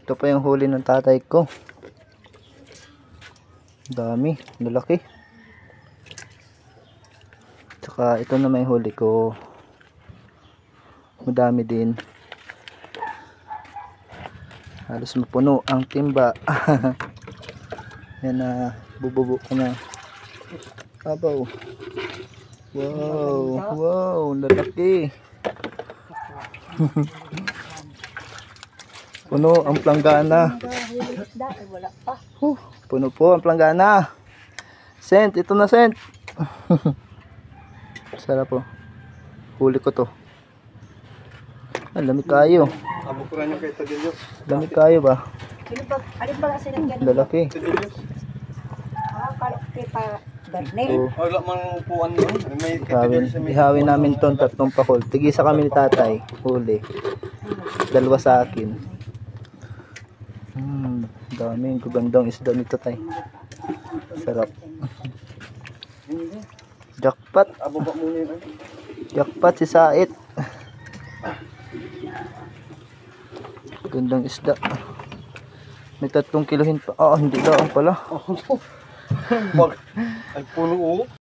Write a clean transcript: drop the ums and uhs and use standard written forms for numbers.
Ito pa yung huli ng tatay ko. Dami, lalaki. Tsaka ito na may huli ko. Madami din. Halos mapuno ang timba. Yan na, bububo ko na. Abaw. Wow, wow, lalaki. Puno ang planggana. Puno po ang planggana. Sent, ito na sent. Sarap po. Huli ko to. Ah, lamig kayo. Abukuran yung kay Tadillos. Lamig kayo ba? Alin ba kasi nagyan? Lalaki. Tadillos. Kalok kita garne. So, Wala mang upuan doon. May kay Tadillos sa may ihawin namin ton 3 pakol. Tigisa kami ni tatay. Huli. 2 sa akin. Daming gagandang isda nito tay. Sarap. Jackpot. ababa muna yun. Jackpot si Sait. Gandang isda. May 3 kilohin pa. Ah, hindi lang pala. Ay puno.